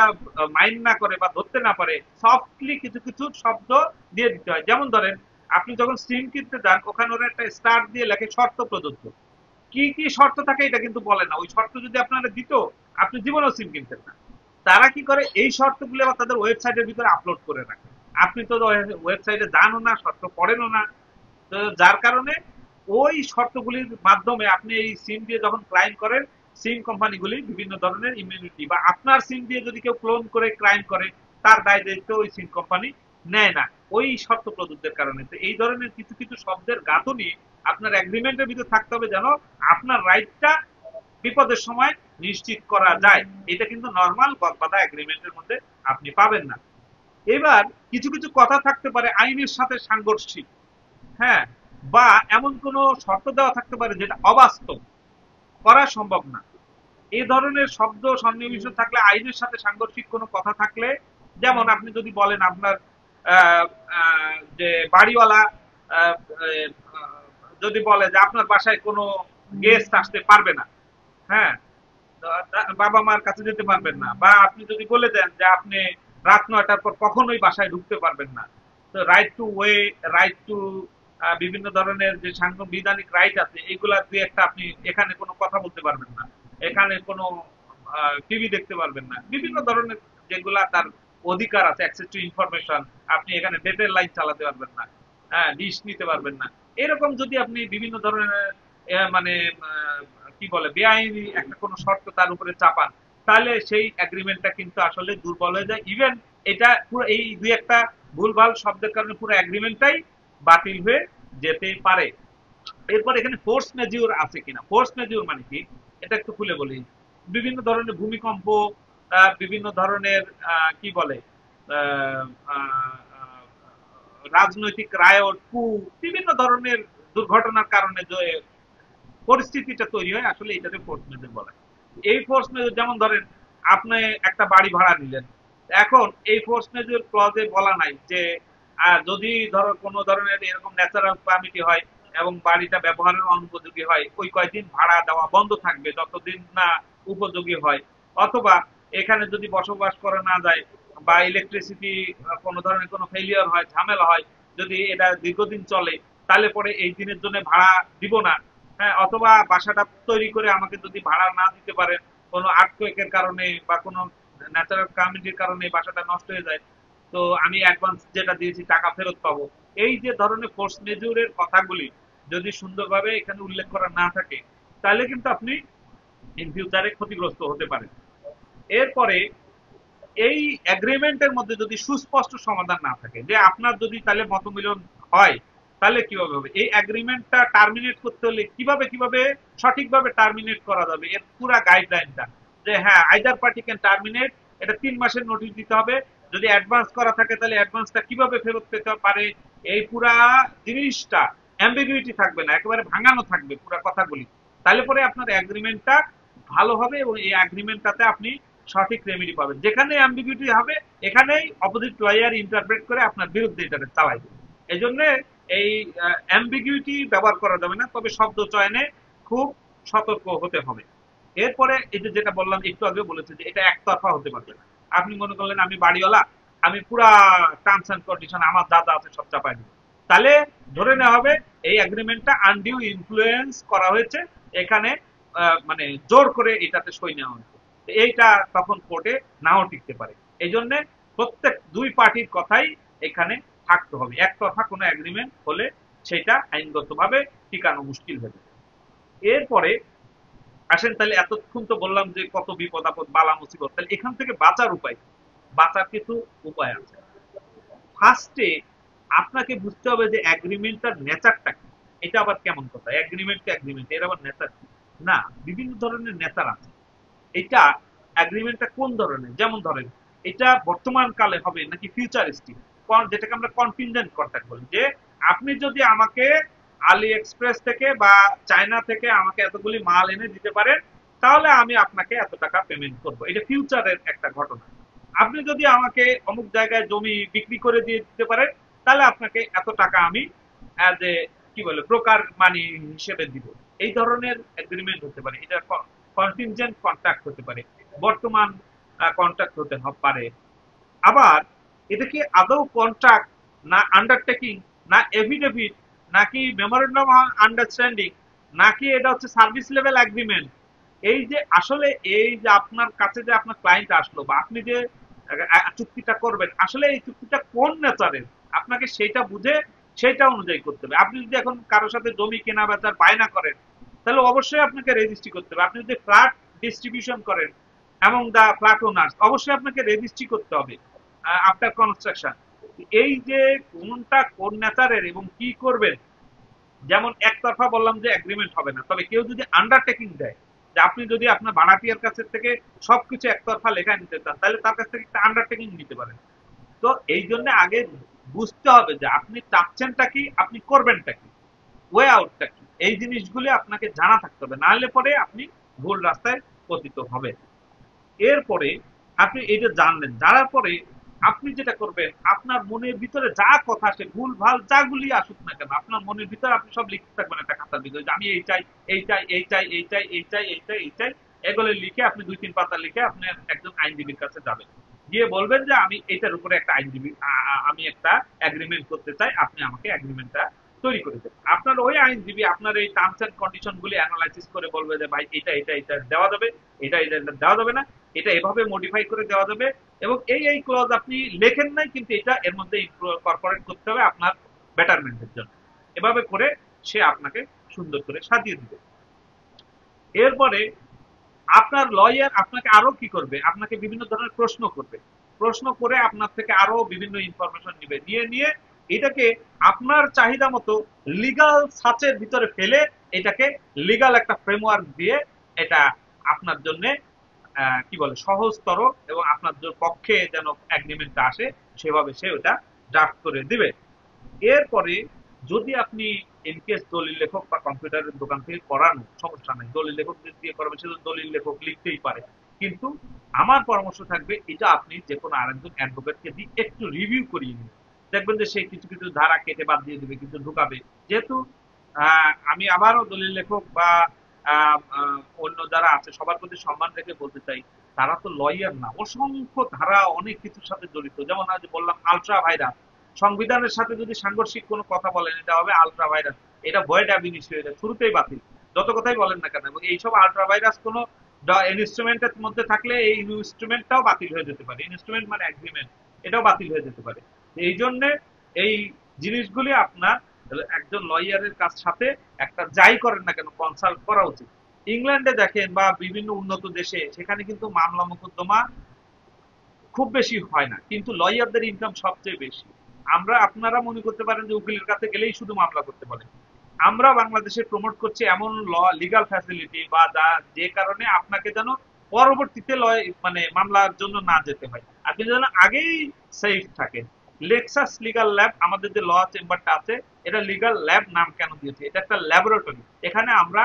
মাইন্ড না করে বা ধরতে না পারে, সফটলি কিছু কিছু শব্দ দিয়ে দিতে হয়। যেমন ধরেন আপনি যখন সিম কিনতে যান, ওখানে ওরা একটা স্টার দিয়ে লেখে শর্ত প্রযোজ্য। কি কি শর্ত থাকে এটা কিন্তু বলে না, ওই শর্ত যদি আপনারা দিত আপনি জীবনেও সিম কিনতেন না। তারা কি করে, এই শর্তগুলো আবার তাদের ওয়েবসাইটের ভিতরে আপলোড করে রাখে। আপনি তো ওয়েবসাইটে জানো না, শর্ত পড়েনও না, তো যার কারণে ওই শর্তগুলির মাধ্যমে আপনি এই সিম দিয়ে যখন ক্রাইম করেন, সিম কোম্পানিগুলি বিভিন্ন ধরনের ইমিউনিটি, বা আপনার সিম দিয়ে যদি কেউ ক্লোন করে ক্রাইম করে, তার দায় দায়িত্ব ওই সিম কোম্পানি নেয় না, ওই শর্ত প্রযোজ্যের কারণে। তো এই ধরনের কিছু কিছু শব্দের গাঁথনি আপনার এগ্রিমেন্টের ভিতরে থাকতে হবে, যেন আপনার রাইটটা বিপদের সময় নিশ্চিত করা যায়। এটা কিন্তু নর্মাল গদবাধা এগ্রিমেন্টের মধ্যে আপনি পাবেন না। এবার কিছু কিছু কথা থাকতে পারে আইনের সাথে সাংঘর্ষিক, হ্যাঁ, বা এমন কোনো শর্ত দেওয়া থাকতে পারে যেটা অবাস্তব, করা সম্ভব না। এই ধরনের শব্দ সন্নিবেশ থাকলে, আইনের সাথে সাংঘর্ষিক কোনো কথা থাকলে, যেমন আপনি যদি বলেন আপনার যে বাড়িওয়ালা আহ, আহ, যদি বলে যে আপনার বাসায় কোনো গেস্ট আসতে পারবে না, হ্যাঁ, বাবা মার কাছে যেতে পারবেন না, বা আপনি যদি বলে দেন যে আপনি রাত 9টার পর কখনোই বাসায় ঢুকতে পারবেন না, তো right two way, right two বিভিন্ন ধরনের যে সাংবিধানিক রাইট আছে, এইগুলা দিয়ে একটা আপনি এখানে কোনো কথা বলতে পারবেন না, এখানে কোনো টিভি দেখতে পারবেন না, বিভিন্ন ধরনের যেগুলা তার অধিকার আছে, অ্যাক্সেস টু ইনফরমেশন, আপনি এখানে ডেটের লাইন চালাতে পারবেন না, হ্যাঁ, ডিশ নিতে পারবেন না। এরকম যদি আপনি বিভিন্ন ধরনের মানে কি বলে বেআইনি একটা কোনো শর্ত তার উপরে চাপান, তাহলে সেই এগ্রিমেন্টটা কিন্তু আসলে দুর্বল হয়ে যায়। ইভেন এটা পুরো এই দুই একটা ভুলভাল শব্দের কারণে পুরো এগ্রিমেন্টটাই বাতিল হয়ে যেতে পারে। এরপর এখানে ফোর্স মেজিউর আছে কিনা, ফোর্স মেজিউর মানে কি এটা একটু খুলে বলি। বিভিন্ন ধরনের ভূমিকম্প, বিভিন্ন ধরনের কি বলে আহ, আহ, আহ, রাজনৈতিক রায়ট, কু, বিভিন্ন ধরনের দুর্ঘটনার কারণে যে পরিস্থিতিটা তৈরি হয়, আসলে এটাকে ফোর্স মেজর বলা হয়। এই ফোর্স মেজর যেমন ধরেন আপনি একটা বাড়ি ভাড়া নিলেন, এখন এই ফোর্স মেজর ক্লজে বলা নাই যে যদি ধরো কোনো ধরনের এরকম ন্যাচারাল ক্লামিটি হয় এবং বাড়িটা ব্যবহারের অনুপযোগী হয়, ওই কয়দিন ভাড়া দেওয়া বন্ধ থাকবে যতদিন না উপযোগী হয়। অথবা এখানে যদি বসবাস করা না যায় বা ইলেকট্রিসিটি কোনো ধরনের কোনো ফেলিয়ার হয়, ঝামেলা হয়, যদি এটা দীর্ঘদিন চলে, তাহলে পরে এই দিনের জন্য ভাড়া দিব না। হ্যাঁ, অথবা বাসাটা তৈরি করে আমাকে যদি ভাড়া না দিতে পারেন, কোনো আর্থকুয়েকের কারণে বা কোনো ন্যাচারাল ক্যালামিটির কারণে বাসাটা নষ্ট হয়ে যায়, তো আমি অ্যাডভান্স যেটা দিয়েছি টাকা ফেরত পাবো। এই যে ধরনের ফোর্স মেজরের কথাগুলি যদি সুন্দরভাবে এখানে উল্লেখ করা না থাকে, তাহলে কিন্তু আপনি ইন ফিউচারে ক্ষতিগ্রস্ত হতে পারেন। এরপরে এই এগ্রিমেন্টের মধ্যে যদি সুস্পষ্ট সমাধান না থাকে, যে আপনার যদি তাহলে মতমিলন হয়, তাহলে কিভাবে হবে? এই এগ্রিমেন্টটা টার্মিনেট করতে হলে কিভাবে কিভাবে সঠিকভাবে টার্মিনেট করা যাবে, এর পুরা গাইডলাইনটা, যে হ্যাঁ আইদার পার্টি ক্যান টার্মিনেট, এটা 3 মাসের নোটিশ দিতে হবে, যদি অ্যাডভান্স করা থাকে তাহলে অ্যাডভান্সটা কিভাবে ফেরত পেতে পারে, এই পুরা জিনিসটা অ্যাম্বিগুইটি থাকবে না, একেবারে ভাঙানো থাকবে পুরা কথাগুলি। তাহলে পরে আপনার এগ্রিমেন্টটা ভালো হবে এবং এই এগ্রিমেন্টটাতে আপনি সঠিক রেমেডি পাবেন। যেখানে অ্যাম্বিগুইটি হবে এখানেই অপোজিট লয়ার ইন্টারপ্রেট করে আপনার বিরুদ্ধে এটা চালাই দেবে। এই জন্য এই অ্যাম্বিগুইটি ব্যবহার করা যাবে না, তবে শব্দ চয়নে খুব সতর্ক হতে হবে। এরপরে এই যে যেটা বললাম একটু আগে বলেছে যে এটা একতরফা হতে পারবে না। আপনি মনে করলেন আমি বাড়িওয়ালা, আমি পুরা টার্মস এন্ড কন্ডিশন আমার যা যা আছে সব চাপাই দিব, তাহলে ধরে নেওয়া হবে এই এগ্রিমেন্টটা আনডিউ ইনফ্লুয়েন্স করা হয়েছে, এখানে মানে জোর করে এটাতে সই নেওয়া হয়েছে। এইটা তখন কোর্টে নাও টিকতে পারে। এই জন্য প্রত্যেক দুই পার্টির কথাই এখানে থাকতে হবে। একতরফা কোনো এগ্রিমেন্ট হলে সেটা আইনগতভাবে টিকানো মুশকিল হয়ে যাবে। এরপরে আসেন, তাহলে এতক্ষণ তো বললাম যে কত বিপদ আপদ বালা মুসিবত, তাহলে এখান থেকে বাঁচার উপায়, বাঁচার কিছু উপায় আছে। ফার্স্টে আপনাকে বুঝতে হবে যে এগ্রিমেন্টটার নেচারটা কি। এটা আবার কেমন কথা, এগ্রিমেন্ট তো এগ্রিমেন্ট, এর আবার নেচার কি? না, বিভিন্ন ধরনের নেচার আছে। এটা এগ্রিমেন্টটা কোন ধরনের, যেমন ধরেন এটা বর্তমান কালে হবে নাকি ফিউচারিস্টিক, যেটাকে আমরা কন্টিনজেন্ট কন্ট্রাক্ট বলি, যে আপনি যদি আমাকে আলি এক্সপ্রেস থেকে বা চায়না থেকে আমাকে এতগুলি মাল এনে দিতে পারেন, তাহলে আমি আপনাকে এত টাকা পেমেন্ট করব। এটা ফিউচারের একটা ঘটনা। আপনি যদি আমাকে অমুক জায়গায় জমি বিক্রি করে দিয়ে দিতে পারেন, তাহলে আপনাকে এত টাকা আমি অ্যাজ এ কি বলে ব্রোকার মানি হিসেবে দিব। এই ধরনের এগ্রিমেন্ট হতে পারে, এটা কন্টিনজেন্ট কন্ট্রাক্ট হতে পারে, বর্তমান কন্ট্রাক্ট হতে পারে। আবার এটা কি আদৌ কন্ট্রাক্ট, না আন্ডারটেকিং, না এফিডেভিট, নাকি মেমোরেন্ডাম আন্ডারস্ট্যান্ডিং, নাকি এটা হচ্ছে সার্ভিস লেভেল এগ্রিমেন্ট? এই যে আসলে এই যে আপনার কাছে যে আপনার ক্লায়েন্ট আসলো বা আপনি যে চুক্তিটা করবেন, আসলে এই চুক্তিটা কোন নেচারের, আপনাকে সেটা বুঝে সেটা অনুযায়ী করতে হবে। আপনি যদি এখন কারোর সাথে জমি কেনা বেচার বায়না করেন, তাহলে অবশ্যই আপনাকে রেজিস্ট্রি করতে হবে। আপনি যদি ফ্ল্যাট ডিস্ট্রিবিউশন করেন এবং দা ফ্ল্যাট ওনার্স, অবশ্যই আপনাকে রেজিস্ট্রি করতে হবে আফটার কনস্ট্রাকশন। এই যে কোনটা কোন নেচারের এবং কি করবেন, যেমন একতরফা বললাম যে এগ্রিমেন্ট হবে না, তবে কেউ যদি আন্ডারটেকিং দেয়, যে আপনি যদি আপনার ভাড়াটিয়ার কাছ থেকে সবকিছু একতরফা লেখা নিতে চান, তাহলে তার কাছ থেকে একটা আন্ডারটেকিং নিতে পারেন। তো এই জন্য আগে বুঝতে হবে যে আপনি চাচ্ছেনটা কি, আপনি করবেনটা কি, ওয়ে আউটটা কি, এই জিনিসগুলি আপনাকে জানা থাকতে হবে, নাহলে পরে আপনি ভুল রাস্তায় পতিত হবে। এরপরে আপনি এটা জানলেন, জানার পরে আপনি যেটা করবেন, আপনার মনের ভিতরে যা কথা আসে, ভুল ভাল যাগুলি আসুক না কেন, আপনার মনের ভিতরে আপনি সব লিখতে থাকবেন একটা খাতার ভিতরে, যে আমি এই চাই, এই চাই, এই চাই, এই চাই, এই চাই, এই চাই, এই চাই, এগুলো লিখে আপনি 2-3 পাতা লিখে আপনি একজন আইনজীবীর কাছে যাবেন, গিয়ে বলবেন যে আমি এটার উপরে একটা আইনজীবী, আমি একটা এগ্রিমেন্ট করতে চাই, আপনি আমাকে এগ্রিমেন্টটা তৈরি করে দেবেন। আপনার ওই আইনজীবী আপনার এই টার্মস এন্ড কন্ডিশন গুলি অ্যানালাইসিস করে বলবে যে ভাই এটা এটা এটা দেওয়া যাবে, এটা এটা দেওয়া যাবে না, এটা এভাবে মডিফাই করে দেওয়া যাবে, এবং এই ক্লজ আপনি লেখেন নাই কিন্তু এটা এর মধ্যে কর্পোরেট করতে হবে আপনার বেটারমেন্টের জন্য। এভাবে করে সে আপনাকে সুন্দর করে সাজিয়ে দিবে। এরপরে আপনার লয়ার আপনাকে আরো কি করবে, আপনাকে বিভিন্ন ধরনের প্রশ্ন করবে, প্রশ্ন করে আপনার থেকে আরো বিভিন্ন ইনফরমেশন নিবে, নিয়ে এটাকে আপনার চাহিদা মতো লিগাল সাচের ভিতরে ফেলে এটাকে লিগাল একটা ফ্রেমওয়ার্ক দিয়ে এটা আপনার জন্য কি বলে সহজতর এবং আপনার পক্ষে যেন এগ্রিমেন্টটা আসে সেভাবে সে ওটা ড্রাফট করে দিবে। এরপরে যদি আপনি ইনকেস দলিল লেখক বা কম্পিউটারের দোকান থেকে করানো সমস্যা নাই, দলিল লেখক দিয়ে করাবেন, সে তো দলিল লেখক লিখতেই পারে, কিন্তু আমার পরামর্শ থাকবে এটা আপনি যে কোনো আরেকজন অ্যাডভোকেটকে দিয়ে একটু রিভিউ করিয়ে নিন। দেখবেন যে সে কিছু কিছু ধারা কেটে বাদ দিয়ে দিবে, কিন্তু ঢুকাবে। যেহেতু আমি আবারও দলিল লেখক বা অন্য যারা আছে সবার প্রতি সম্মান রেখে বলতে চাই, তারা তো লয়ার না, অসংখ্য ধারা অনেক কিছুর সাথে জড়িত। যেমন আজ বললাম আলট্রা ভাইরাস, সংবিধানের সাথে যদি সাংঘর্ষিক কোনো কথা বলেন এটা হবে আলট্রা ভাইরাস, এটা ভয়েড অ্যাব ইনিশিও, এটা শুরুতেই বাতিল, যত কথাই বলেন না কেন। এবং এইসব আলট্রা ভাইরাস কোনো ইনস্ট্রুমেন্টের মধ্যে থাকলে এই ইনস্ট্রুমেন্টটাও বাতিল হয়ে যেতে পারে, ইনস্ট্রুমেন্ট মানে এগ্রিমেন্ট, এটাও বাতিল হয়ে যেতে পারে। এই জন্য এই জিনিসগুলি আপনার একজন লয়ারের কাছ সাথে একটা যাই করেন না কেন কনসাল্ট করা উচিত। ইংল্যান্ডে দেখেন বা বিভিন্ন উন্নত দেশে, সেখানে কিন্তু মামলা মোকদ্দমা খুব বেশি হয় না, কিন্তু লয়ারদের ইনকাম সবচেয়ে বেশি। আপনারা মনে করতে পারেন যে উকিলের কাছে গেলেই শুধু মামলা করতে পারেন, আমরা বাংলাদেশে প্রমোট করছি এমন লিগাল ফ্যাসিলিটি বা যে কারণে আপনাকে যেন পরবর্তীতে মানে মামলার জন্য না যেতে হয়, আপনি যেন আগেই সেফ থাকেন। লেক্সাস লিগাল ল্যাব আমাদের যে ল চেম্বারটা আছে, এটা লিগাল ল্যাব নাম কেন দিয়েছে, এটা একটা ল্যাবরেটরি, এখানে আমরা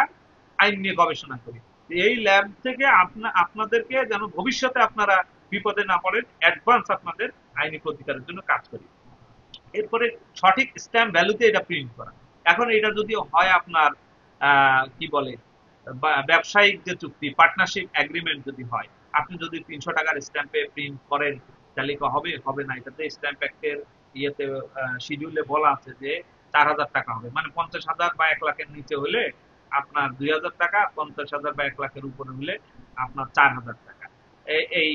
আইন নিয়ে গবেষণা করি। এই ল্যাব থেকে আপনাদেরকে যেন ভবিষ্যতে আপনারা বিপদে না পড়েন, অ্যাডভান্স আপনাদের আইনি প্রতিকারের জন্য কাজ করি। এরপরে সঠিক স্ট্যাম্প ভ্যালুতে এটা প্রিন্ট করা। এখন এটা যদি হয় আপনার কি বলে ব্যবসায়িক যে চুক্তি, পার্টনারশিপ এগ্রিমেন্ট যদি হয়, আপনি যদি 300 টাকার স্ট্যাম্পে প্রিন্ট করেন তাহলে হবে হবে না, এটাতে স্ট্যাম্প অ্যাক্টের ইয়েতে শিডিউলে বলা আছে যে 4000 টাকা হবে, মানে 50,000 বা 1 লাখের নিচে হলে আপনার 2000 টাকা, 50,000 বা 1 লাখের উপরে হলে আপনার 4000 টাকা। এই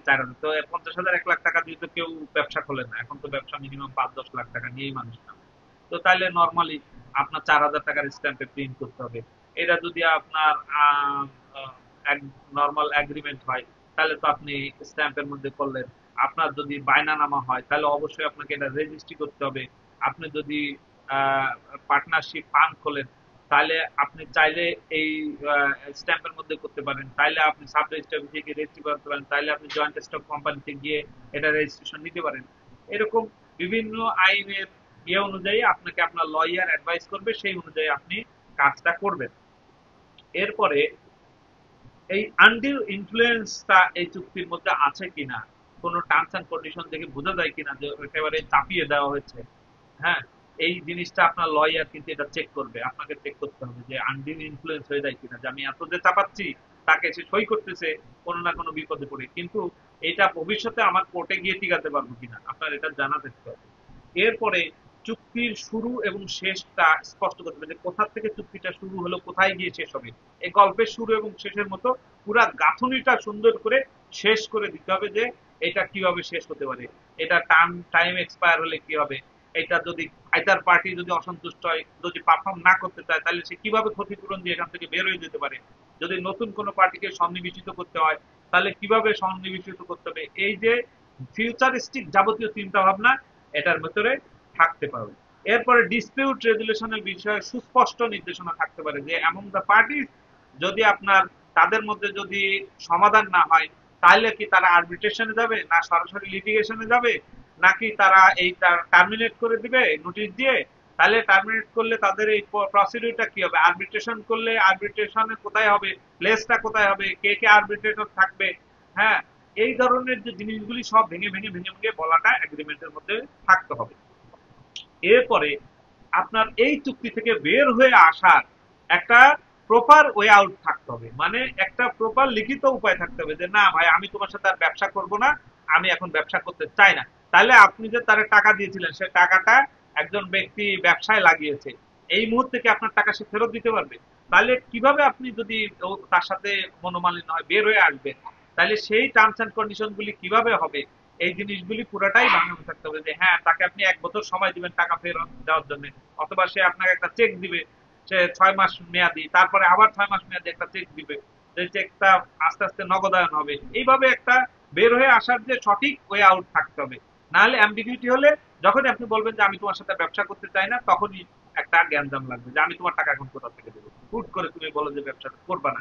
4000 তো 50,000 1 লাখ টাকা দিয়ে তো কেউ ব্যবসা খোলে না, এখন তো ব্যবসা মিনিমাম 5-10 লাখ টাকা নিয়েই মানুষ নামে। তো তাইলে নর্মালি আপনার 4000 টাকার স্ট্যাম্পে প্রিন্ট করতে হবে। এটা যদি আপনার নর্মাল এগ্রিমেন্ট হয় তাহলে তো আপনি স্ট্যাম্পের মধ্যে করলেন। আপনার যদি বায়নানামা হয় তাহলে অবশ্যই আপনাকে এটা রেজিস্ট্রি করতে হবে। আপনি যদি পার্টনারশিপ ফান্ড খোলেন তাহলে আপনি চাইলে এই স্ট্যাম্পের মধ্যে করতে পারেন, তাইলে আপনি সাব রেজিস্ট্রার থেকে রেজিস্ট্রি করতে পারেন, তাইলে আপনি জয়েন্ট স্টক কোম্পানিতে গিয়ে এটা রেজিস্ট্রেশন নিতে পারেন। এরকম বিভিন্ন আইনের ইয়ে অনুযায়ী আপনাকে আপনার লয়ার অ্যাডভাইস করবে, সেই অনুযায়ী আপনি কাজটা করবেন। এরপরে এই আনডিউ ইনফ্লুয়েন্সটা এই চুক্তির মধ্যে আছে কিনা, কোন টার্মস এন্ড কন্ডিশন দেখে বোঝা যায় কিনা যে একেবারে চাপিয়ে দেওয়া হয়েছে। হ্যাঁ, এই জিনিসটা আপনার লয়ার কিন্তু এটা চেক করবে, আপনাকে চেক করতে হবে যে আনডিউ ইনফ্লুয়েন্স হয়ে যায় কিনা, যে আমি এত যে চাপাচ্ছি তাকে সে সই করতেছে কোনো না কোনো বিপদে পড়ে, কিন্তু এটা ভবিষ্যতে আমার কোর্টে গিয়ে টিকাতে পারবো কিনা আপনার এটা জানা থাকতে হবে। এরপরে চুক্তির শুরু এবং শেষটা স্পষ্ট করতে হবে, যে কোথা থেকে চুক্তিটা শুরু হলো কোথায় গিয়ে শেষ হবে। এই গল্পের শুরু এবং শেষের মতো পুরা গাঁথুনিটা সুন্দর করে শেষ করে দিতে হবে, যে এটা কিভাবে শেষ হতে পারে, এটা টাইম এক্সপায়ার হলে কি হবে, এটা যদি আইদার পার্টি যদি অসন্তুষ্ট হয়, যদি পারফর্ম না করতে চায় তাহলে সে কিভাবে ক্ষতিপূরণ দিয়ে এখান থেকে বের হয়ে যেতে পারে, যদি নতুন কোনো পার্টিকে সন্নিবেশিত করতে হয় তাহলে কিভাবে সন্নিবেশিত করতে হবে। এই যে ফিউচারিস্টিক যাবতীয় চিন্তা ভাবনা এটার ভেতরে থাকতে পারে। এরপরে ডিসপিউট রেজুলেশনের বিষয়ে সুস্পষ্ট নির্দেশনা থাকতে পারে, যে এমন দ্য পার্টি যদি আপনার তাদের মধ্যে যদি সমাধান না হয় তাহলে কি তারা আরবিট্রেশনে যাবে, না সরাসরি লিটিগেশনে যাবে, নাকি তারা এই টার্মিনেট করে দিবে নোটিশ দিয়ে, তাহলে টার্মিনেট করলে তাদের এই প্রসিডিউরটা কি হবে, আরবিট্রেশন করলে আরবিট্রেশনে কোথায় হবে, প্লেসটা কোথায় হবে, কে কে আরবিট্রেটর থাকবে। হ্যাঁ, এই ধরনের যে জিনিসগুলি সব ভেঙে ভেঙে ভেঙে ভেঙে বলাটা এগ্রিমেন্টের মধ্যে থাকতে হবে। এরপরে আপনার এই চুক্তি থেকে বের হয়ে আসার একটা প্রপার ওয়ে আউট থাকতে হবে, মানে একটা প্রপার লিখিত উপায় থাকতে হবে, যে না ভাই আমি তোমার সাথে আর ব্যবসা করব না, আমি এখন ব্যবসা করতে চাই না। তাহলে আপনি যে তার টাকা দিয়েছিলেন সে টাকাটা একজন ব্যক্তি ব্যবসায় লাগিয়েছে, এই মুহূর্তে কি আপনার টাকা সে ফেরত দিতে পারবে? তাহলে কিভাবে আপনি যদি তার সাথে মনোমালিন্য হয় বের হয়ে আসবেন, তাহলে সেই টার্মস এন্ড কন্ডিশন গুলি কিভাবে হবে, এই জিনিসগুলি পুরোটাই বানানো থাকতে হবে, যে হ্যাঁ তাকে আপনি 1 বছর সময় দিবেন টাকা ফেরত দেওয়ার জন্য, অথবা সে আপনাকে একটা চেক দিবে, সে 6 মাস মেয়াদি, তারপরে আবার 6 মাস মেয়াদি একটা চেক দিবে, যে চেকটা আস্তে আস্তে নগদায়ন হবে, এইভাবে একটা বের হয়ে আসার যে সঠিক ওয়ে আউট থাকতে হবে। নাহলে অ্যাম্বিগুইটি হলে যখনই আপনি বলবেন যে আমি তোমার সাথে ব্যবসা করতে চাই না, তখনই একটা গ্যাঞ্জাম লাগবে যে আমি তোমার টাকা এখন কোথা থেকে দেবো, হুট করে তুমি বলো যে ব্যবসা করবা না।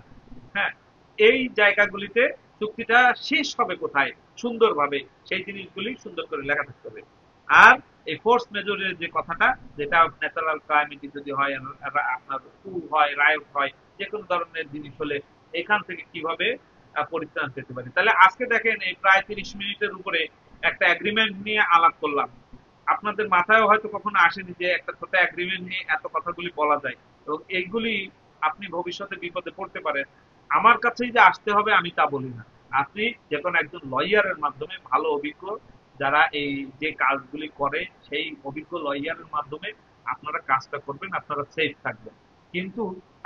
হ্যাঁ, এই জায়গাগুলিতে চুক্তিটা শেষ হবে কোথায় সুন্দরভাবে, সেই জিনিসগুলি সুন্দর করে লেখা থাকতে হবে। আর এই ফোর্স মেজরের যে কথাটা, যেটা ন্যাচারাল ক্লাইমেটি যদি হয়, আপনার কু হয়, রায়ট হয়, যে কোনো ধরনের জিনিস হলে এখান থেকে কিভাবে পরিত্রাণ পেতে পারি। তাহলে আজকে দেখেন এই প্রায় 30 মিনিটের উপরে একটা এগ্রিমেন্ট নিয়ে আলাপ করলাম। আপনাদের মাথায়ও হয়তো কখনো আসেনি যে একটা ছোট এগ্রিমেন্ট নিয়ে এত কথাগুলি বলা যায়, এবং এইগুলি আপনি ভবিষ্যতে বিপদে পড়তে পারেন। আমার কাছেই যে আসতে হবে আমি তা বলি না। আপনি যে কোনো একজন লয়ারের মাধ্যমে, ভালো অভিজ্ঞ যারা এই যে কাজগুলি করে সেই অভিজ্ঞ লয়ারের মাধ্যমে আপনারা কাজটা করবেন, আপনারা সেফ থাকবেন। কিন্তু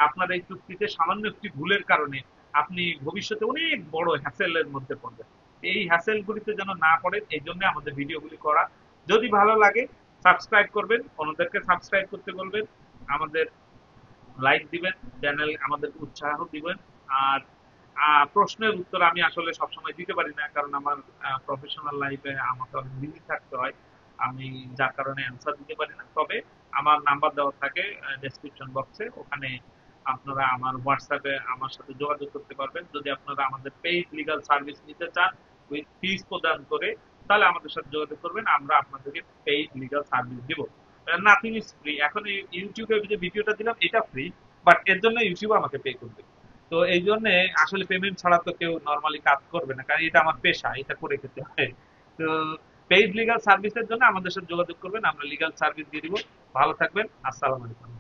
আপনার এই চুক্তিতে সামান্য একটি ভুলের কারণে আপনি ভবিষ্যতে অনেক বড় হ্যাসেলের মধ্যে পড়বেন। এই হ্যাসেলগুলিতে যেন না পড়েন, এই জন্য আমাদের ভিডিওগুলি করা। যদি ভালো লাগে সাবস্ক্রাইব করবেন, অন্যদেরকে সাবস্ক্রাইব করতে বলবেন, আমাদের লাইক দিবেন, চ্যানেল আমাদেরকে উৎসাহ দিবেন। আর প্রশ্নের উত্তর আমি আসলে সবসময় দিতে পারি না, কারণ আমার প্রফেশনাল লাইফে আমাকে অনেক বিজি থাকতে হয়, আমি যার কারণে অ্যান্সার দিতে পারি না। তবে আমার নাম্বার দেওয়া থাকে ডেসক্রিপশন বক্সে, ওখানে আপনারা আমার হোয়াটসঅ্যাপে আমার সাথে যোগাযোগ করতে পারবেন। যদি আপনারা আমাদের পেইড লিগাল সার্ভিস নিতে চান উইথ ফিস প্রদান করে, তাহলে আমাদের সাথে যোগাযোগ করবেন, আমরা আপনাদেরকে পেইড লিগাল সার্ভিস দিব। Nothing is free. এখন এই ইউটিউবে যে ভিডিওটা দিলাম এটা ফ্রি, বাট এর জন্য ইউটিউব আমাকে পে করবে। তো এই জন্য আসলে পেমেন্ট ছাড়া তো কেউ নর্মালি কাজ করবে না, কারণ এটা আমার পেশা, এটা করে খেতে হয়। তো পেইড লিগাল সার্ভিসের জন্য আমাদের সাথে যোগাযোগ করবেন, আমরা লিগাল সার্ভিস দিয়ে দিব। ভালো থাকবেন, আসসালামু আলাইকুম।